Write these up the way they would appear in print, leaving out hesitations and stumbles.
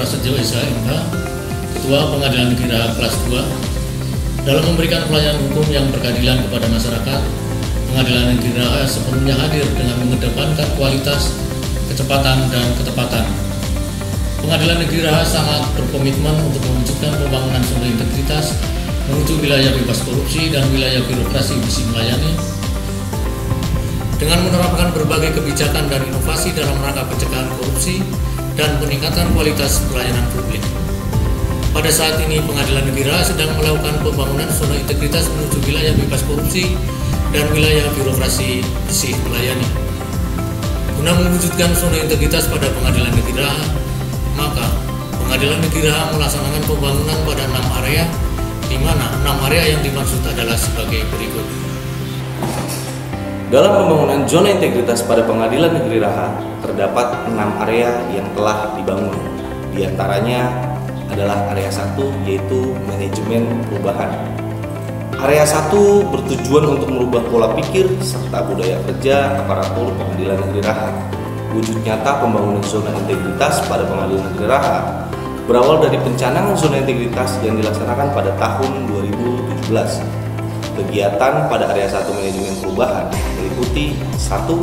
Prasetyo SHMH, Ketua Pengadilan Negeri Raha Kelas 2, dalam memberikan pelayanan hukum yang berkeadilan kepada masyarakat. Pengadilan Negeri Raha sepenuhnya hadir dengan mengedepankan kualitas, kecepatan, dan ketepatan. Pengadilan Negeri Raha sangat berkomitmen untuk mewujudkan pembangunan sumber integritas menuju wilayah bebas korupsi dan wilayah birokrasi bersih melayani, dengan menerapkan berbagai kebijakan dan inovasi dalam rangka pencegahan korupsi dan peningkatan kualitas pelayanan publik. Pada saat ini, Pengadilan Negeri Raha sedang melakukan pembangunan zona integritas menuju wilayah bebas korupsi dan wilayah birokrasi bersih melayani. Guna mewujudkan zona integritas pada Pengadilan Negeri Raha, maka Pengadilan Negeri Raha melaksanakan pembangunan pada 6 area, di mana 6 area yang dimaksud adalah sebagai berikut. Dalam pembangunan zona integritas pada Pengadilan Negeri Raha, terdapat 6 area yang telah dibangun. Di antaranya adalah area 1, yaitu manajemen perubahan. Area 1 bertujuan untuk merubah pola pikir serta budaya kerja aparatur Pengadilan Negeri Raha. Wujud nyata pembangunan zona integritas pada Pengadilan Negeri Raha berawal dari pencanangan zona integritas yang dilaksanakan pada tahun 2017. Kegiatan pada area 1 manajemen perubahan meliputi 1.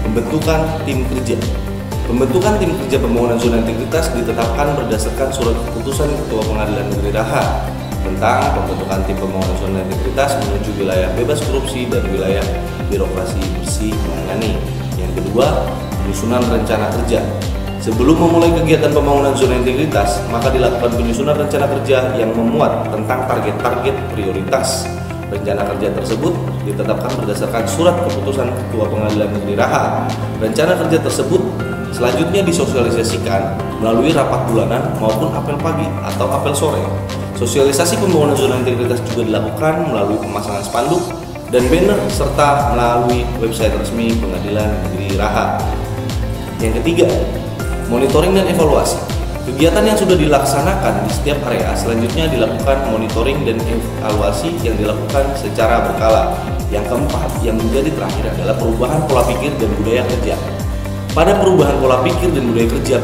Pembentukan tim kerja. Pembentukan tim kerja pembangunan zona integritas ditetapkan berdasarkan surat keputusan Ketua Pengadilan Negeri Raha tentang pembentukan tim pembangunan zona integritas menuju wilayah bebas korupsi dan wilayah birokrasi bersih melayani. Yang kedua, penyusunan rencana kerja. Sebelum memulai kegiatan pembangunan zona integritas, maka dilakukan penyusunan rencana kerja yang memuat tentang target-target prioritas. Rencana kerja tersebut ditetapkan berdasarkan surat keputusan Ketua Pengadilan Negeri Raha. Rencana kerja tersebut selanjutnya disosialisasikan melalui rapat bulanan maupun apel pagi atau apel sore. Sosialisasi pembangunan zona integritas juga dilakukan melalui pemasangan spanduk dan banner serta melalui website resmi Pengadilan Negeri Raha. Yang ketiga, monitoring dan evaluasi. Kegiatan yang sudah dilaksanakan di setiap area selanjutnya dilakukan monitoring dan evaluasi yang dilakukan secara berkala. Yang keempat, yang menjadi terakhir adalah perubahan pola pikir dan budaya kerja. Pada perubahan pola pikir dan budaya kerja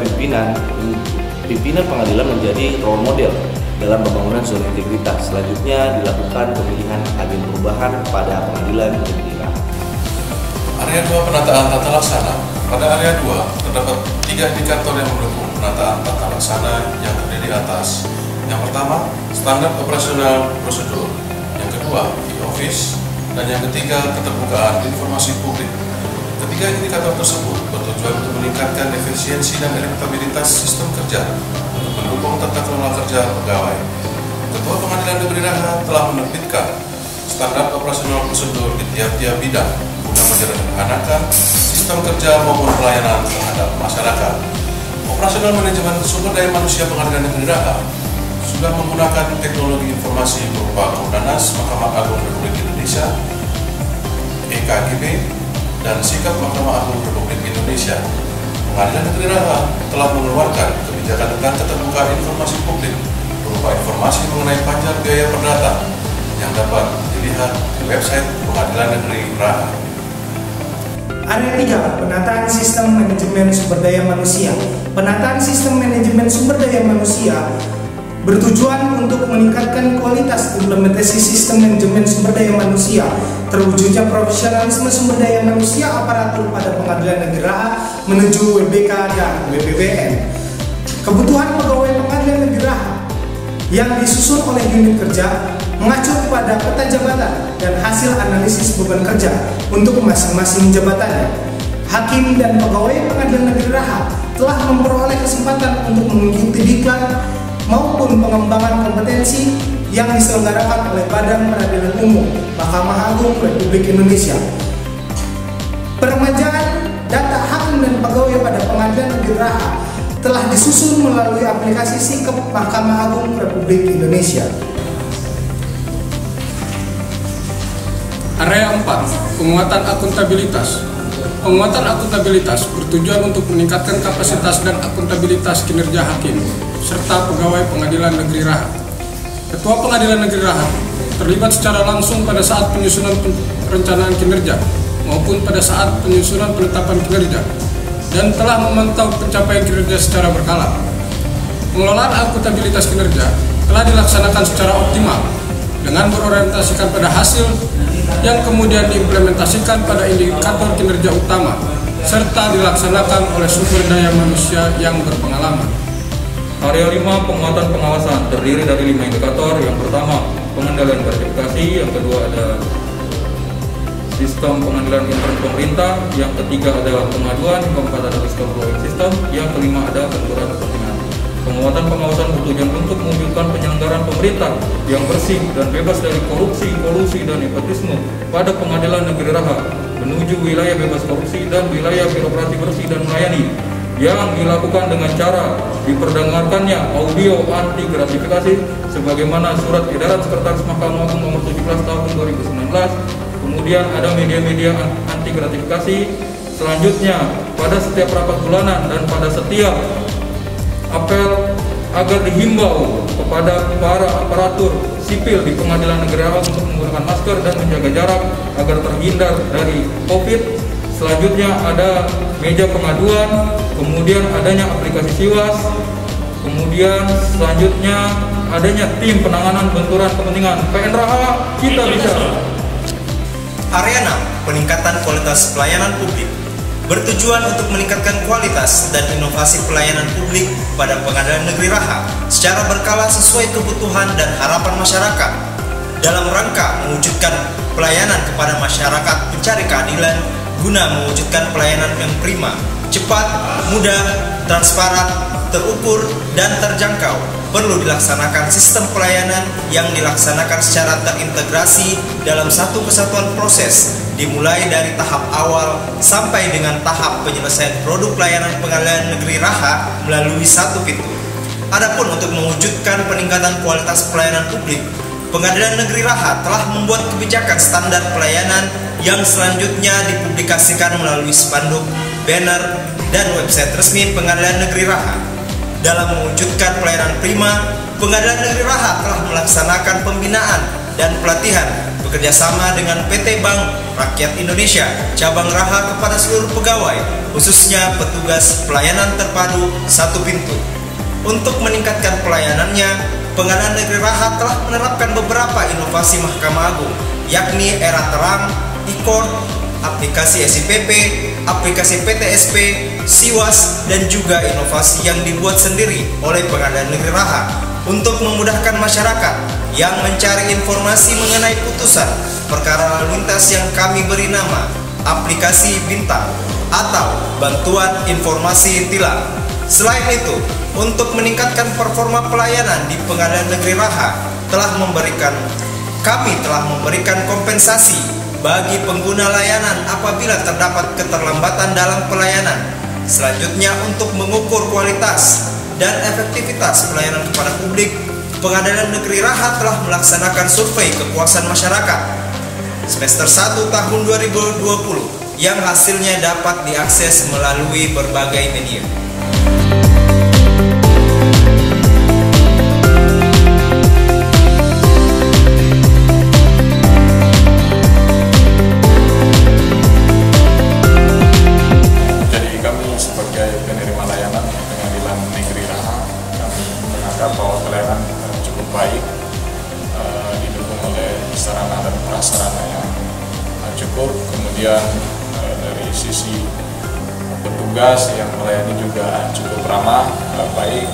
pimpinan pengadilan menjadi role model dalam pembangunan zona integritas. Selanjutnya dilakukan pemilihan agen perubahan pada Pengadilan Negeri Raha. Area 2 penataan tata laksana. Pada area 2 terdapat 3 indikator yang mendukung penataan tata laksana yang terdiri atas: yang pertama, standar operasional prosedur; yang kedua, e-office; dan yang ketiga, keterbukaan informasi publik. Ketiga indikator tersebut bertujuan untuk meningkatkan efisiensi dan elektabilitas sistem kerja untuk mendukung tata kelola kerja pegawai. Ketua Pengadilan Negeri Raha telah menerbitkan standar operasional prosedur di tiap-tiap bidang guna menyederhanakan sistem kerja maupun pelayanan terhadap masyarakat. Operasional manajemen sumber daya manusia Pengadilan Negeri Raha sudah menggunakan teknologi informasi berupa Komunas Mahkamah Agung Republik Indonesia, EKGB, dan sikap Mahkamah Agung Republik Indonesia. Pengadilan Negeri Raha telah mengeluarkan kebijakan tentang keterbukaan informasi publik berupa informasi mengenai pajak biaya perdata yang dapat dilihat di website Pengadilan Negeri Raha. Area 3, penataan sistem manajemen sumber daya manusia. Penataan sistem manajemen sumber daya manusia bertujuan untuk meningkatkan kualitas implementasi sistem manajemen sumber daya manusia, terwujudnya profesionalisme sumber daya manusia aparatur pada Pengadilan Negeri Raha menuju WBK dan WPBN. Kebutuhan pegawai Pengadilan Negeri Raha yang disusun oleh unit kerja mengacu pada peta jabatan dan hasil analisis beban kerja untuk masing-masing jabatannya. Hakim dan pegawai Pengadilan Negeri Raha telah memperoleh kesempatan untuk mengikuti diklat maupun pengembangan kompetensi yang diselenggarakan oleh Badan Peradilan Umum Mahkamah Agung Republik Indonesia. Peremajaan data hakim dan pegawai pada Pengadilan Negeri Raha telah disusun melalui aplikasi Sikap Mahkamah Agung Republik Indonesia. Area 4, penguatan akuntabilitas. Penguatan akuntabilitas bertujuan untuk meningkatkan kapasitas dan akuntabilitas kinerja hakim serta pegawai Pengadilan Negeri Raha. Ketua Pengadilan Negeri Raha terlibat secara langsung pada saat penyusunan perencanaan kinerja maupun pada saat penyusunan penetapan kinerja dan telah memantau pencapaian kinerja secara berkala. Pengelolaan akuntabilitas kinerja telah dilaksanakan secara optimal dengan berorientasikan pada hasil yang kemudian diimplementasikan pada indikator kinerja utama serta dilaksanakan oleh sumber daya manusia yang berpengalaman. Area 5 penguatan pengawasan terdiri dari 5 indikator. Yang pertama, pengendalian gratifikasi. Yang kedua ada sistem pengadilan intern pemerintah. Yang ketiga ada pengaduan. Yang keempat ada whistleblowing system. Yang kelima ada benturan kepentingan. Penguatan pengawasan bertujuan untuk mewujudkan penyelenggaraan pemerintah yang bersih dan bebas dari korupsi, kolusi, dan nepotisme pada pengadilan negeri Raha menuju wilayah bebas korupsi dan wilayah birokrasi bersih dan melayani, yang dilakukan dengan cara diperdengarkannya audio anti gratifikasi sebagaimana surat edaran Sekretaris Mahkamah Agung nomor 17 tahun 2019. Kemudian ada media-media anti gratifikasi. Selanjutnya, pada setiap rapat bulanan dan pada setiap apel agar dihimbau kepada para aparatur sipil di pengadilan negeri Raha untuk menggunakan masker dan menjaga jarak agar terhindar dari COVID. Selanjutnya ada meja pengaduan, kemudian adanya aplikasi Siwas, kemudian selanjutnya adanya tim penanganan benturan kepentingan. PN Raha, kita bisa. Area 6, peningkatan kualitas pelayanan publik, bertujuan untuk meningkatkan kualitas dan inovasi pelayanan publik pada pengadilan negeri Raha secara berkala sesuai kebutuhan dan harapan masyarakat dalam rangka mewujudkan pelayanan kepada masyarakat pencari keadilan guna mewujudkan pelayanan yang prima, cepat, mudah, transparan, terukur, dan terjangkau. Perlu dilaksanakan sistem pelayanan yang dilaksanakan secara terintegrasi dalam satu kesatuan proses, dimulai dari tahap awal sampai dengan tahap penyelesaian produk pelayanan pengadilan negeri Raha melalui satu pintu. Adapun untuk mewujudkan peningkatan kualitas pelayanan publik, Pengadilan Negeri Raha telah membuat kebijakan standar pelayanan yang selanjutnya dipublikasikan melalui spanduk, banner, dan website resmi Pengadilan Negeri Raha. Dalam mewujudkan pelayanan prima, Pengadilan Negeri Raha telah melaksanakan pembinaan dan pelatihan bekerjasama dengan PT Bank Rakyat Indonesia cabang Raha kepada seluruh pegawai, khususnya petugas pelayanan terpadu satu pintu. Untuk meningkatkan pelayanannya, Pengadilan Negeri Raha telah menerapkan beberapa inovasi Mahkamah Agung, yakni Era Terang, e-court, aplikasi SIPP, aplikasi PTSP, Siwas, dan juga inovasi yang dibuat sendiri oleh Pengadilan Negeri Raha untuk memudahkan masyarakat yang mencari informasi mengenai putusan perkara lalu lintas yang kami beri nama aplikasi Bintang atau bantuan informasi tilang. Selain itu, untuk meningkatkan performa pelayanan di Pengadilan Negeri Raha kami telah memberikan kompensasi bagi pengguna layanan apabila terdapat keterlambatan dalam pelayanan. Selanjutnya, untuk mengukur kualitas dan efektivitas pelayanan kepada publik, Pengadilan Negeri Raha telah melaksanakan survei kepuasan masyarakat semester 1 tahun 2020 yang hasilnya dapat diakses melalui berbagai media. Bahwa pelayanan cukup baik, didukung oleh sarana dan prasarana yang cukup. Kemudian dari sisi petugas yang melayani juga cukup ramah, baik.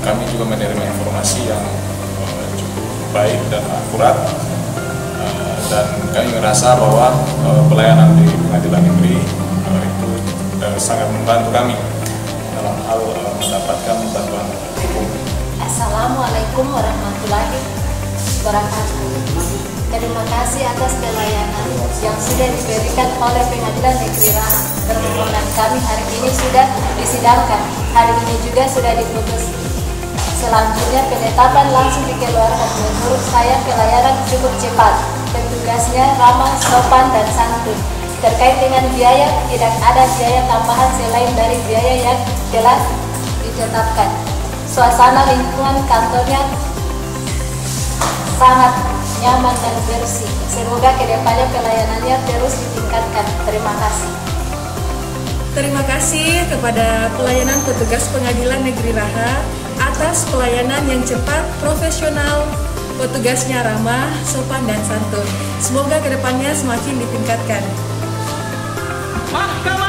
Kami juga menerima informasi yang cukup baik dan akurat, dan kami merasa bahwa pelayanan di Pengadilan Negeri itu sangat membantu kami dalam hal mendapatkan bantuan hukum. Assalamualaikum warahmatullahi wabarakatuh. Terima kasih atas pelayanan yang sudah diberikan oleh Pengadilan Negeri Raha. Permohonan kami hari ini sudah disidangkan. Hari ini juga sudah diputus. Selanjutnya penetapan langsung dikeluarkan. Menurut saya pelayanan cukup cepat. Petugasnya ramah, sopan, dan santun. Terkait dengan biaya, tidak ada biaya tambahan selain dari biaya yang telah ditetapkan. Suasana lingkungan kantornya sangat nyaman dan bersih. Semoga kedepannya pelayanannya terus ditingkatkan. Terima kasih. Terima kasih kepada pelayanan petugas Pengadilan Negeri Raha atas pelayanan yang cepat, profesional, petugasnya ramah, sopan dan santun. Semoga kedepannya semakin ditingkatkan. Mahkamah